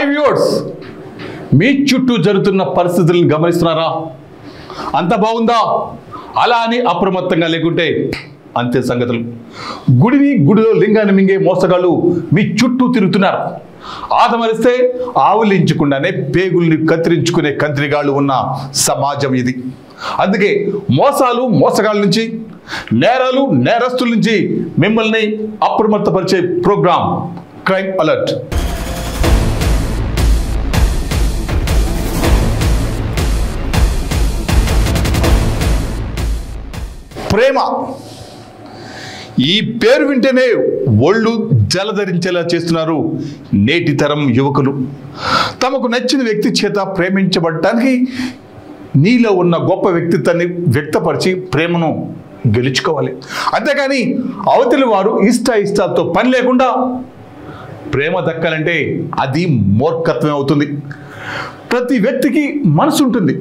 Hi viewers, మీ చుట్టూ జరుగుతున్న పరిస్థితులను గమనిస్తున్నారా? అంత బాగుందా? అలా అని అప్రమత్తంగా లేకుంటే అంతే సంగతులు. గుడిలో లింగాన్ని మింగే మోసగాళ్ళు మీ చుట్టూ తిరుగుతున్నారు. ఆదమరిస్తే ఆవులించకుండానే పేగుల్ని కత్తిరించుకునే కంత్రిగాళ్ళు ఉన్న సమాజం ఇది. అందుకే మోసగాళ్ళ నుంచి, నేరాలు నేరస్తుల నుంచి మిమ్మల్ని అప్రమత్తపరిచే ప్రోగ్రాం క్రైమ్ అలర్ట్. ప్రేమ, ఈ పేరు వింటేనే ఒళ్ళు జలధరించేలా చేస్తున్నారు నేటి తరం యువకులు. తమకు నచ్చిన వ్యక్తి చేత ప్రేమించబడటానికి నీలో ఉన్న గొప్ప వ్యక్తిత్వాన్ని వ్యక్తపరిచి ప్రేమను గెలుచుకోవాలి. అంతేకాని అవతలి వారు ఇష్టాలతో పని లేకుండా ప్రేమ దక్కాలంటే అది మూర్ఖత్వం అవుతుంది. ప్రతి వ్యక్తికి మనసు ఉంటుంది,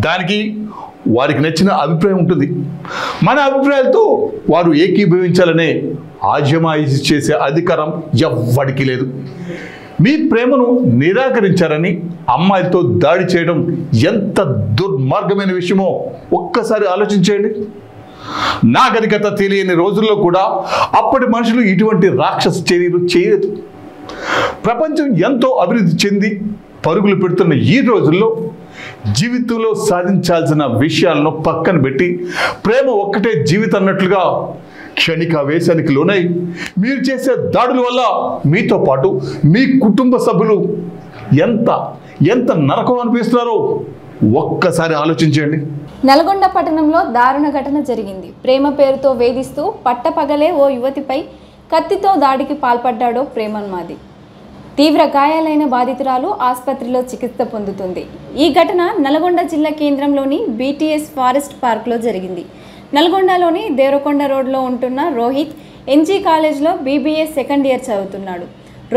దానికి వారికి నచ్చిన అభిప్రాయం ఉంటుంది. మన అభిప్రాయాలతో వారు ఏకీభవించాలనే ఆజమాయిషీ చేసే అధికారం ఎవ్వడికి లేదు. మీ ప్రేమను నిరాకరించారని అమ్మాయిలతో దాడి చేయడం ఎంత దుర్మార్గమైన విషయమో ఒక్కసారి ఆలోచించేయండి. నాగరికత తెలియని రోజుల్లో కూడా అప్పటి మనుషులు ఇటువంటి రాక్షస చర్యలు చేయలేదు. ప్రపంచం ఎంతో అభివృద్ధి చెంది పరుగులు పెడుతున్న ఈ రోజుల్లో జీవితంలో సాధించాల్సిన విషయాలను పక్కన పెట్టి ప్రేమ ఒక్కటే జీవితం అన్నట్లుగా క్షణిక ఆవేశానికి లోనై మీరు చేసే దాడుల వల్ల మీతో పాటు మీ కుటుంబ సభ్యులు ఎంత నరకం అనిపిస్తున్నారో ఒక్కసారి ఆలోచించండి. నల్గొండ పట్టణంలో దారుణ ఘటన జరిగింది. ప్రేమ పేరుతో వేధిస్తూ పట్టపగలే ఓ యువతిపై కత్తితో దాడికి పాల్పడ్డాడో ప్రేమన్మాది. తీవ్ర గాయాలైన బాధితురాలు ఆసుపత్రిలో చికిత్స పొందుతుంది. ఈ ఘటన నల్గొండ జిల్లా కేంద్రంలోని బీటీఎస్ ఫారెస్ట్ పార్క్లో జరిగింది. నల్గొండలోని దేవరకొండ రోడ్లో ఉంటున్న రోహిత్ ఎన్జీ కాలేజ్లో బీబీఎస్ సెకండ్ ఇయర్ చదువుతున్నాడు.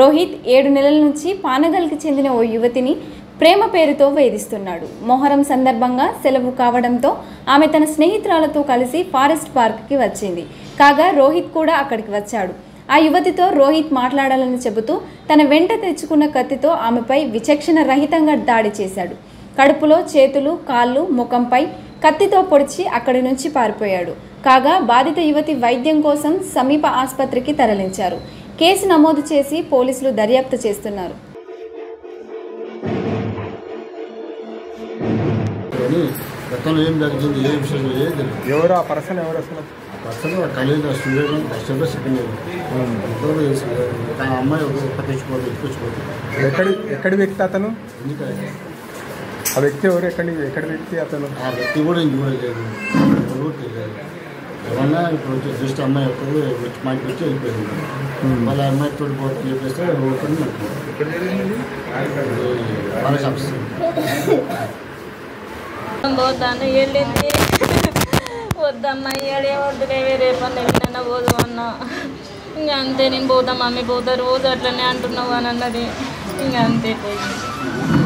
రోహిత్ 7 నెలల నుంచి పానగల్కి చెందిన ఓ యువతిని ప్రేమ పేరుతో వేధిస్తున్నాడు. మొహరం సందర్భంగా సెలవు కావడంతో ఆమె తన స్నేహితురాలతో కలిసి ఫారెస్ట్ పార్క్కి వచ్చింది. కాగా రోహిత్ కూడా అక్కడికి వచ్చాడు. ఆ యువతితో రోహిత్ మాట్లాడాలని చెబుతూ తన వెంట తెచ్చుకున్న కత్తితో ఆమెపై విచక్షణ రహితంగా దాడి చేశాడు. కడుపులో, చేతులు, కాళ్ళు, ముఖంపై కత్తితో పొడిచి అక్కడి నుంచి పారిపోయాడు. కాగా బాధిత యువతి వైద్యం కోసం సమీప ఆసుపత్రికి తరలించారు. కేసు నమోదు చేసి పోలీసులు దర్యాప్తు చేస్తున్నారు. గతంలో ఏం జరిగింది, ఏ విషయం ఏది ఎవరు ఆ person person college student first year second year అమ్మాయి ఎత్తుకొచ్చిపోతుంది. ఎక్కడి వ్యక్తి అతను? ఎందుకంటే ఆ వ్యక్తి ఎవరు? ఎక్కడి వ్యక్తి అతను? ఆ వ్యక్తి కూడా ఇంక కూడా లేదు, తెలియదు. ఏమన్నా ఇప్పుడు వచ్చి జస్ట్ అమ్మాయి ఒక్కరు మాకు వచ్చి వెళ్ళిపోయింది. వాళ్ళ అమ్మాయి తోటి పోటీ చెప్పేస్తే ఓపెన్ వాళ్ళ షాప్స్ పోతాను వెళ్ళింది. వద్దమ్మా ఏడే వద్దులే, వేరే పని వెళ్ళినా పోదు అన్నా. ఇంకా అంతే, నేను పోతా మమ్మీ పోతా రోజు అట్లనే అంటున్నావు అని అన్నది. ఇంకా అంతే పోయింది.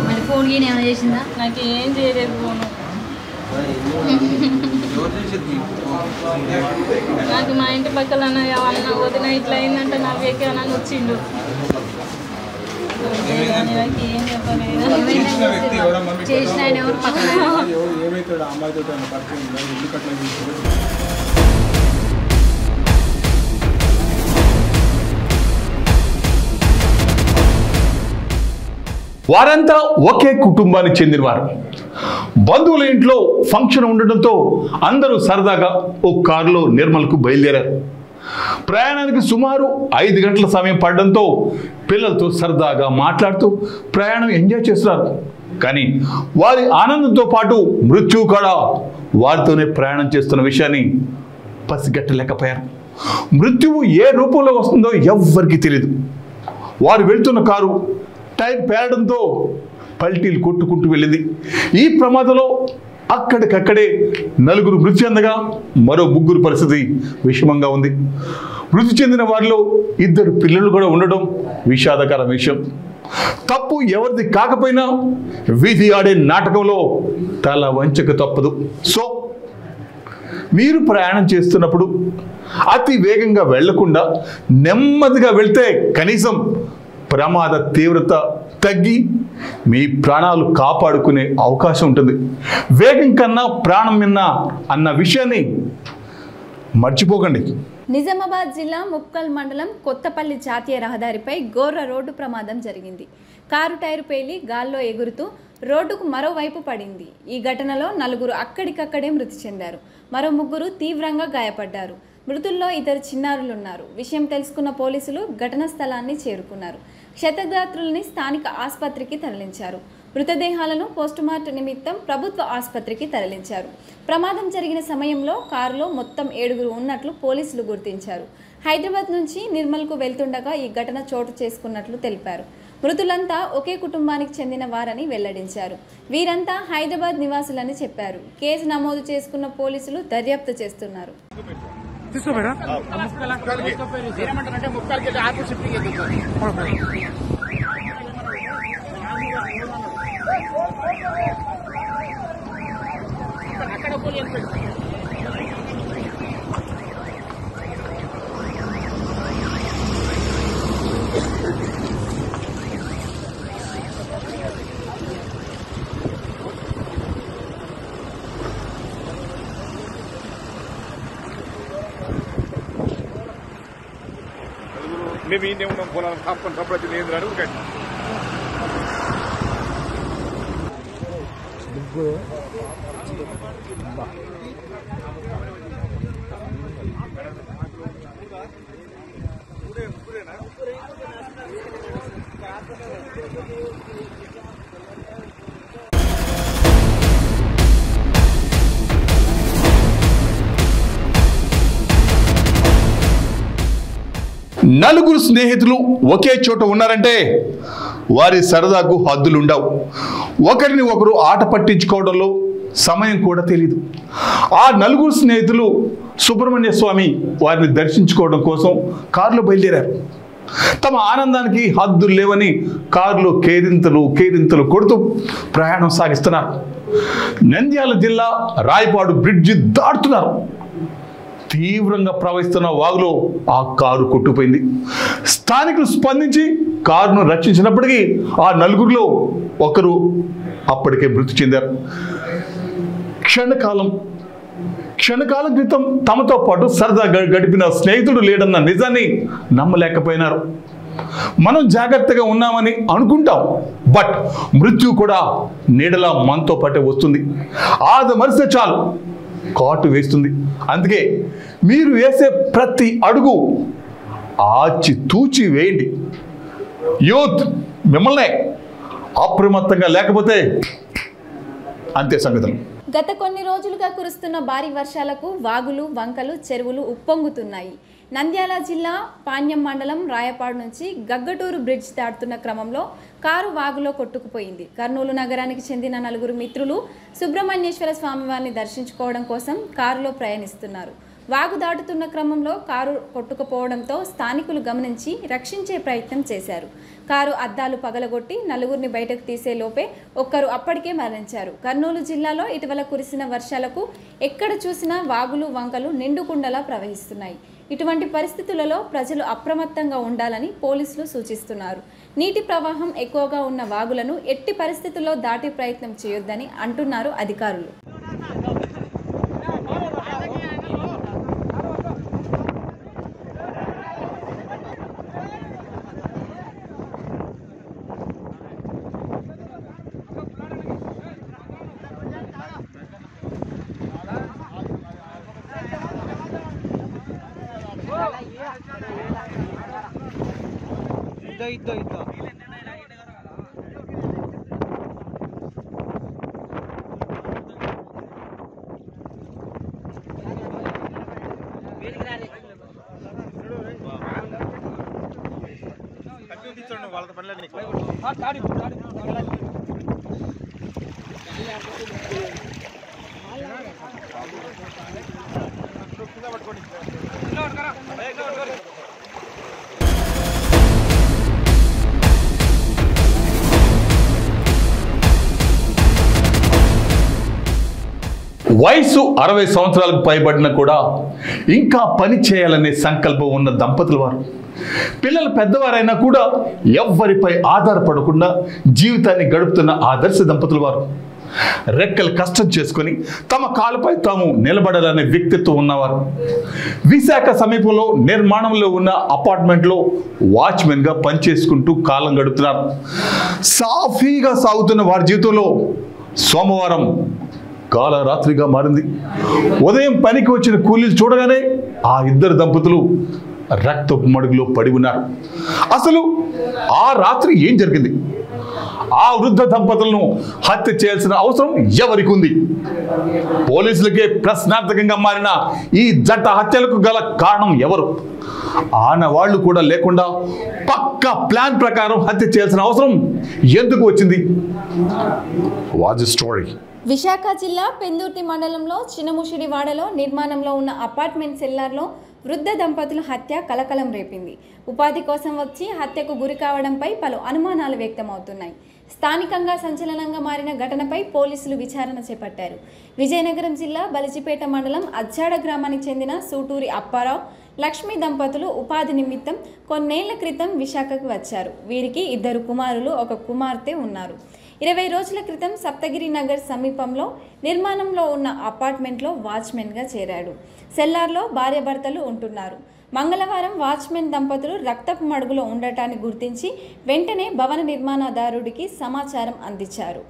మరి ఫోన్ గీన్ ఏమైనా చేసిందా? నాకు ఏం చేయలేదు ఫోను. నాకు మా ఇంటి పక్కల అన్న వదిన ఇట్లా అయిందంటే నా వేకే అని వచ్చిండు. నాకు ఏం చెప్పలేదు. చేసిన ఆయన ఎవరు? పక్కన వారంతా ఒకే కుటుంబానికి చెందినవారు. బంధువుల ఇంట్లో ఫంక్షన్ ఉండడంతో అందరూ సరదాగా ఓ కారులో నిర్మల్కు బయలుదేరారు. ప్రయాణానికి సుమారు 5 గంటల సమయం పడడంతో పిల్లలతో సరదాగా మాట్లాడుతూ ప్రయాణం ఎంజాయ్ చేస్తున్నారు. కానీ వారి ఆనందంతో పాటు మృత్యువు కూడా వారితోనే ప్రయాణం చేస్తున్న విషయాన్ని పసిగట్టలేకపోయారు. మృత్యువు ఏ రూపంలో వస్తుందో ఎవ్వరికీ తెలియదు. వారు వెళ్తున్న కారు టైర్ పేరడంతో పల్టీలు కొట్టుకుంటూ వెళ్ళింది. ఈ ప్రమాదంలో అక్కడికక్కడే 4 మృతి చెందగా మరో 3 పరిస్థితి విషమంగా ఉంది. మృతి చెందిన వారిలో 2 పిల్లలు కూడా ఉండడం విషాదకర విషయం. తప్పు ఎవరిది కాకపోయినా వీధి ఆడే నాటకంలో తల వంచక తప్పదు. సో మీరు ప్రయాణం చేస్తున్నప్పుడు అతి వేగంగా వెళ్లకుండా నెమ్మదిగా వెళ్తే కనీసం ప్రమాద తీవ్రత తగ్గి మీ ప్రాణాలు కాపాడుకునే అవకాశం ఉంటుంది. వేగం కన్నా ప్రాణం మిన్న అన్న విషయాన్ని మర్చిపోకండి. నిజామాబాద్ జిల్లా ముప్కల్ మండలం కొత్తపల్లి జాతీయ రహదారిపై ఘోర రోడ్డు ప్రమాదం జరిగింది. కారు టైరు పేలి గాల్లో ఎగురుతూ రోడ్డుకు మరోవైపు పడింది. ఈ ఘటనలో 4 అక్కడికక్కడే మృతి చెందారు. మరో 3 తీవ్రంగా గాయపడ్డారు. మృతుల్లో 2 చిన్నారులున్నారు. విషయం తెలుసుకున్న పోలీసులు ఘటనా స్థలాన్ని చేరుకున్నారు. క్షతగాత్రుల్ని స్థానిక ఆసుపత్రికి తరలించారు. మృతదేహాలను పోస్టుమార్టం నిమిత్తం ప్రభుత్వ ఆసుపత్రికి తరలించారు. ప్రమాదం జరిగిన సమయంలో కారులో మొత్తం 7 ఉన్నట్లు పోలీసులు గుర్తించారు. హైదరాబాద్ నుంచి నిర్మల్కు వెళ్తుండగా ఈ ఘటన చోటు చేసుకున్నట్లు తెలిపారు. మృతులంతా ఒకే కుటుంబానికి చెందిన వారని వెల్లడించారు. వీరంతా హైదరాబాద్ నివాసులని చెప్పారు. కేసు నమోదు చేసుకున్న పోలీసులు దర్యాప్తు చేస్తున్నారు. మేము ఈ ఉన్నాం పొలాలు కాపుకొని సపరేట్ లేదు కానీ నలుగురు స్నేహితులు ఒకే చోట ఉన్నారంటే వారి సరదాకు హద్దులుండవు. ఒకరిని ఒకరు ఆట పట్టించుకోవడంలో సమయం కూడా తెలియదు. ఆ నలుగురు స్నేహితులు సుబ్రహ్మణ్య స్వామి వారిని దర్శించుకోవడం కోసం కారులో బయలుదేరారు. తమ ఆనందానికి హద్దులు లేవని కారులో కేరింతలు కొడుతూ ప్రయాణం సాగిస్తున్నారు. నంద్యాల జిల్లా రాయపాడు బ్రిడ్జి దాటుతున్నారు. తీవ్రంగా ప్రవహిస్తున్న వాగులో ఆ కారు కొట్టుకుపోయింది. స్థానికులు స్పందించి కారును రక్షించినప్పటికీ ఆ నలుగురిలో ఒకరు అప్పటికే మృతి చెందారు. క్షణకాలం క్రితం తమతో పాటు సరదాగా గడిపిన స్నేహితుడు లేడన్న నిజాన్ని నమ్మలేకపోయినారు. మనం జాగ్రత్తగా ఉన్నామని అనుకుంటాం, బట్ మృత్యు కూడా నీడలా మనతో పాటే వస్తుంది. ఆదమరిస్తే చాలు కాటు వేస్తుంది. అందుకే మీరు వేసే ప్రతి అడుగు ఆచి తూచి వేయండి. యూత్ మిమ్మల్నే అప్రమత్తంగా లేకపోతే అంతే సంగతులు. గత కొన్ని రోజులుగా కురుస్తున్న భారీ వర్షాలకు వాగులు, వంకలు, చెరువులు ఉప్పొంగుతున్నాయి. నంద్యాల జిల్లా పాణ్యం మండలం రాయపాడు నుంచి గగ్గటూరు బ్రిడ్జ్ దాటుతున్న క్రమంలో కారు వాగులో కొట్టుకుపోయింది. కర్నూలు నగరానికి చెందిన 4 మిత్రులు సుబ్రహ్మణ్యేశ్వర స్వామివారిని దర్శించుకోవడం కోసం కారులో ప్రయాణిస్తున్నారు. వాగు దాటుతున్న క్రమంలో కారు కొట్టుకుపోవడంతో స్థానికులు గమనించి రక్షించే ప్రయత్నం చేశారు. కారు అద్దాలు పగలగొట్టి 4 బయటకు తీసే లోపే ఒక్కరు అప్పటికే మరణించారు. కర్నూలు జిల్లాలో ఇటీవల కురిసిన వర్షాలకు ఎక్కడ చూసినా వాగులు, వంకలు నిండుకుండలా ప్రవహిస్తున్నాయి. ఇటువంటి పరిస్థితులలో ప్రజలు అప్రమత్తంగా ఉండాలని పోలీసులు సూచిస్తున్నారు. నీటి ప్రవాహం ఎక్కువగా ఉన్న వాగులను ఎట్టి పరిస్థితుల్లో దాటే ప్రయత్నం చేయొద్దని అంటున్నారు అధికారులు. వాళ్ళతో పనిలేదు. వయసు 60 సంవత్సరాలకు పైబడిన కూడా ఇంకా పని చేయాలనే సంకల్పం ఉన్న దంపతుల వారు పిల్లలు పెద్దవారైనా కూడా ఎవ్వరిపై ఆధారపడకుండా జీవితాన్ని గడుపుతున్న ఆదర్శ దంపతుల వారు. రెక్కలు కష్టం చేసుకొని తమ కాళ్ళపై తాము నిలబడాలనే వ్యక్తిత్వం ఉన్నవారు. విశాఖ సమీపంలో నిర్మాణంలో ఉన్న అపార్ట్మెంట్లో వాచ్మెన్గా పనిచేసుకుంటూ కాలం గడుపుతున్నారు. సాఫీగా సాగుతున్న వారి జీవితంలో సోమవారం కాలరాత్రిగా మారింది. ఉదయం పనికి వచ్చిన కూలీలు చూడగానే ఆ ఇద్దరు దంపతులు రక్తపు మడుగులో పడి ఉన్నారు. అసలు ఆ రాత్రి ఏం జరిగింది? ఆ వృద్ధ దంపతులను హత్య చేయాల్సిన అవసరం ఎవరికి ఉంది? పోలీసులకే ప్రశ్నార్థకంగా మారిన ఈ జంట హత్యలకు గల కారణం ఎవరు? ఆనవాళ్లు కూడా లేకుండా పక్కా ప్లాన్ ప్రకారం హత్య చేయాల్సిన అవసరం ఎందుకు వచ్చింది? Watch story. విశాఖ జిల్లా పెందుర్తి మండలంలో చిన్నముషిడివాడలో నిర్మాణంలో ఉన్న అపార్ట్మెంట్ సెల్లార్లో వృద్ధ దంపతుల హత్య కలకలం రేపింది. ఉపాధి కోసం వచ్చి హత్యకు గురి కావడంపై పలు అనుమానాలు వ్యక్తమవుతున్నాయి. స్థానికంగా సంచలనంగా మారిన ఘటనపై పోలీసులు విచారణ చేపట్టారు. విజయనగరం జిల్లా బలిజిపేట మండలం అజ్జాడ గ్రామానికి చెందిన సూటూరి అప్పారావు, లక్ష్మీ దంపతులు ఉపాధి నిమిత్తం కొన్నేళ్ల క్రితం విశాఖకు వచ్చారు. వీరికి 2 కుమారులు, 1 కుమార్తె ఉన్నారు. 20 రోజుల క్రితం సప్తగిరి నగర్ సమీపంలో నిర్మాణంలో ఉన్న అపార్ట్మెంట్లో వాచ్మెన్గా చేరాడు. సెల్లార్లో భార్యాభర్తలు ఉంటున్నారు. మంగళవారం వాచ్మెన్ దంపతులు రక్తపు మడుగులో ఉండటాన్ని గుర్తించి వెంటనే భవన నిర్మాణదారుడికి సమాచారం అందించారు.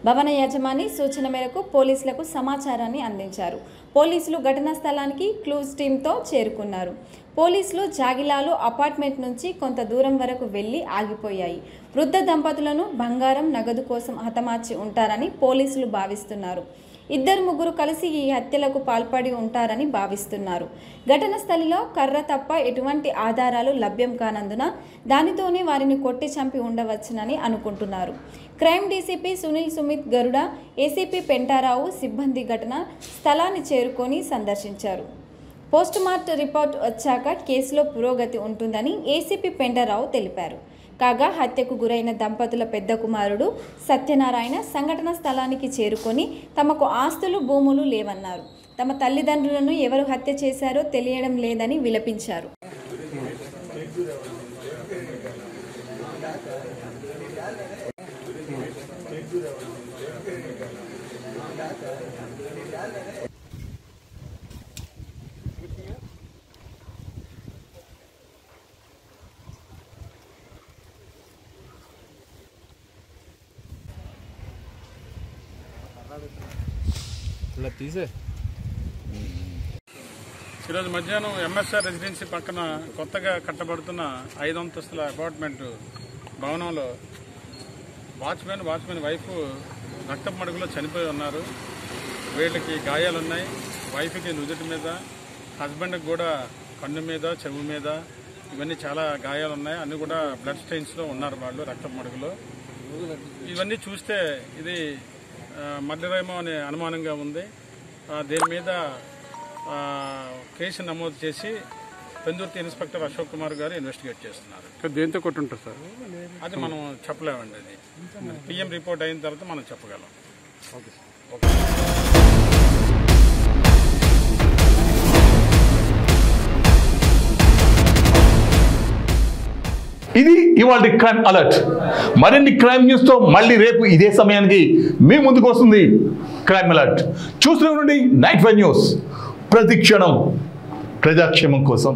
భవన యజమాని సూచన మేరకు పోలీసులకు సమాచారాన్ని అందించారు. పోలీసులు ఘటనా స్థలానికి క్లూజ్ టీంతో చేరుకున్నారు. పోలీసులు జాగిలాలు అపార్ట్మెంట్ నుంచి కొంత దూరం వరకు వెళ్లి ఆగిపోయాయి. వృద్ధ దంపతులను బంగారం, నగదు కోసం హతమార్చి ఉంటారని పోలీసులు భావిస్తున్నారు. 2-3 కలిసి ఈ హత్యలకు పాల్పడి ఉంటారని భావిస్తున్నారు. ఘటన స్థలిలో కర్ర తప్ప ఎటువంటి ఆధారాలు లభ్యం కానందున దానితోనే వారిని కొట్టి చంపి ఉండవచ్చునని అనుకుంటున్నారు. క్రైమ్ డీసీపీ సునీల్ సుమిత్ గరుడ, ఏసీపీ పెంటారావు సిబ్బంది ఘటన స్థలాన్ని చేరుకొని సందర్శించారు. పోస్టుమార్టం రిపోర్ట్ వచ్చాక కేసులో పురోగతి ఉంటుందని ఏసీపీ పెంటారావు తెలిపారు. కాగా హత్యకు గురైన దంపతుల పెద్ద కుమారుడు సత్యనారాయణ సంఘటన స్థలానికి చేరుకొని తమకు ఆస్తులు, భూములు లేవన్నారు. తమ తల్లిదండ్రులను ఎవరు హత్య చేశారో తెలియడం లేదని విలపించారు. ఈరోజు మధ్యాహ్నం ఎంఎస్ఆర్ రెసిడెన్సీ పక్కన కొత్తగా కట్టబడుతున్న 5 అంతస్తుల అపార్ట్మెంట్ భవనంలో వాచ్మెన్ వైఫ్ రక్తపు మడుగులో చనిపోయి ఉన్నారు. వీళ్ళకి గాయాలున్నాయి. వైఫ్కి నుదుటి మీద, హస్బెండ్కి కూడా కన్ను మీద, చెవు మీద ఇవన్నీ చాలా గాయాలున్నాయి. అన్నీ కూడా బ్లడ్ స్టెయిన్స్లో ఉన్నారు వాళ్ళు రక్తపు మడుగులో. ఇవన్నీ చూస్తే ఇది మర్డరేమో అనే అనుమానంగా ఉంది. దీని మీద కేసు నమోదు చేసి పెందుర్తి ఇన్స్పెక్టర్ అశోక్ కుమార్ గారు ఇన్వెస్టిగేట్ చేస్తున్నారు. దేంతో కొట్టుంటారు సార్? అది మనం చెప్పలేమండి. అది పిఎం రిపోర్ట్ అయిన తర్వాత మనం చెప్పగలం. ఇది ఇవాళ క్రైమ్ అలర్ట్. మరిన్ని క్రైమ్ న్యూస్ తో మళ్ళీ రేపు ఇదే సమయానికి మీ ముందుకు వస్తుంది క్రైమ్ అలర్ట్. చూస్తూనే ఉండండి నైట్ 5 న్యూస్. ప్రతి క్షణం ప్రజాక్షేమం కోసం.